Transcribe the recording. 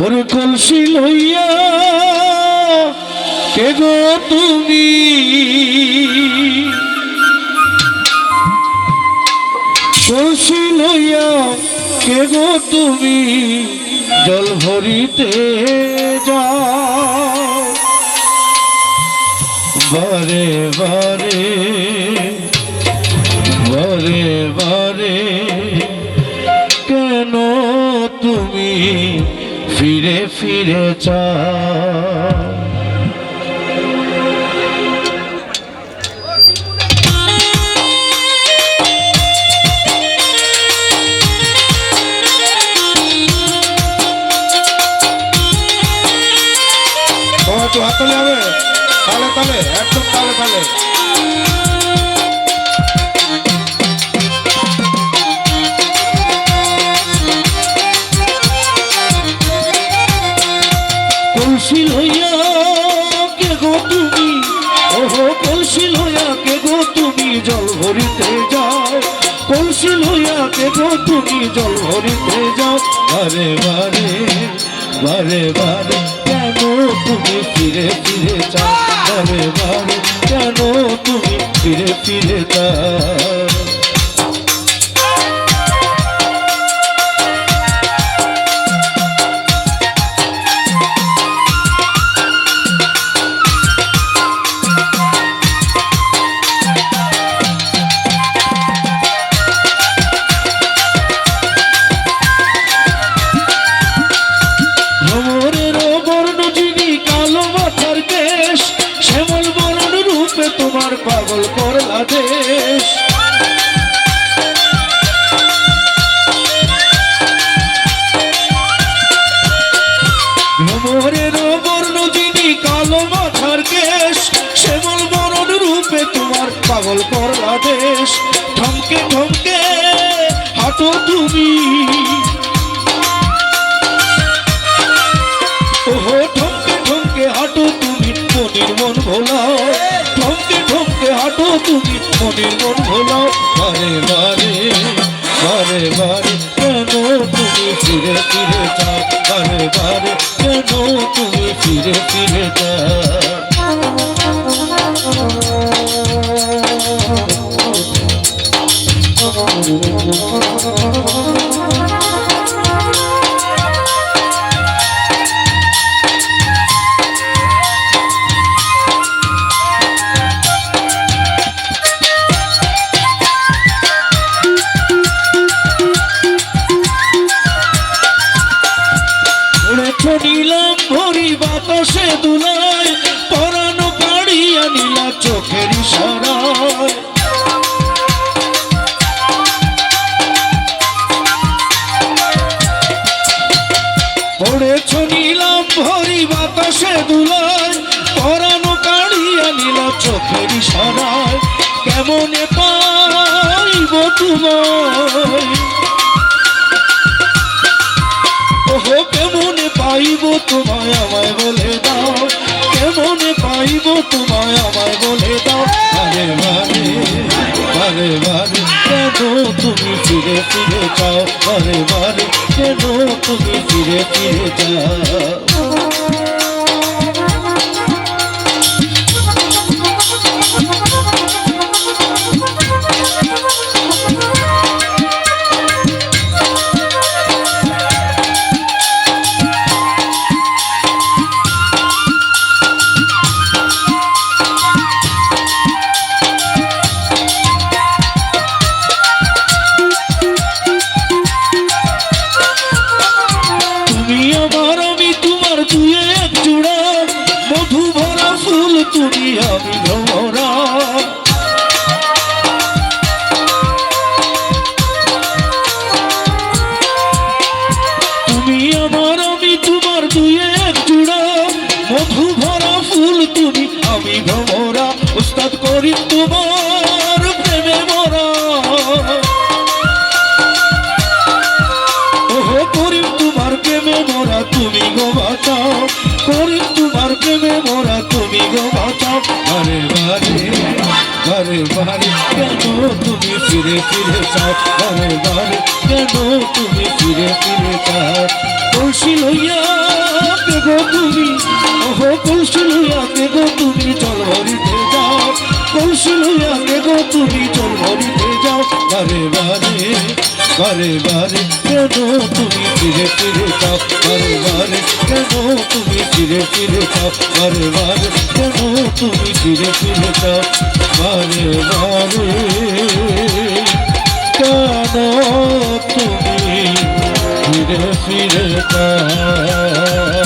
ওরে কলসি লইয়া কে গো তুমি, কলসি লইয়া কে গো তুমি জল ভরিতে যাও বারে বারে বারে বারে, কেন তুমি ফিরে ফিরে চাও? তো হাত তালে হবে, তালে তালে, একদম তালে তালে। কলসি লইয়া কে গো তুমি, ওহো কলসি লইয়া কে গো তুমি জল ভরিতে যাও, কলসি লইয়া কে গো তুমি জল ভরিতে যাও বারে বারে বারে বারে, কেন তুমি ফিরে ফিরে যাও বারে বারে, কেন তুমি ফিরে ফিরে যাও? তোমার পাগল করলা দেশ, ভ্রমরের বর্ণ যিনি কালো মাথার কেশ, শ্যামল বরণ রূপে তোমার পাগল করলা দেশ। থমকে থমকে হাঁটো তুমি, ওহো থমকে থমকে হাঁটো তুমি মনির মন ভোলাও, থমকে থমকে হাঁটো তুমি মনির মন ভোলাও বারে বারে বারে বারে, কেন তুমি ফিরে ফিরে যাও বারে বারে, কেন তুমি ফিরে ফিরে যাও? নিলাম ভরি বাতাসে দুলায়, পরানো কাড়িয়া নিলা চোখের ইশারায়, পড়েছ নিলাম ভরি বাতাসে দুলায়, পরানো কাড়িয়া নিলা চোখের ইশারায়, কেমনে পাইব তোমায়, ওহো কেমনে পাইব তোমায় আমায় বলে দাও, কেমনে পাইব তোমায় আমায় বলে দাও বারে বারে বারে বারে, কেন তুমি ফিরে ফিরে যাও বারে বারে, কেন তুমি ফিরে ফিরে যাও? তুমি আমি ভ্রমরা, তুমি আমার আমি তোমার দুই এক জোড়া, মধু ভরা ফুল তুমি আমি ভ্রমরা, উস্তাদ করি তোমার প্রেমে মরা, ওহো করি তোমার প্রেমে মরা তুমি গো বাঁচাও, করি তোমার প্রেমে মরা তুমি গো বাঁচাও বারে বারে বারে বারে, কেন তুমি তুমি ফিরে ফিরে চাও বারে বারে কেন তুমি ফিরে ফিরে চাও কলসি লইয়া কে গো তুমি ওহো কলসি লইয়া কে গো তুমি জল ভরিতে যাও কলসি লইয়া কে গো তুমি জল ভরিতে যাও বারে বারে বারে বারে কেন তুমি ফিরে ফিরে চাও বারে বারে কেন তুমি ফিরে ফিরে চাও বারে বারে কেন তুমি ফিরে ফিরে চাও বারে বারে কেন তুমি ফিরে ফিরে চাও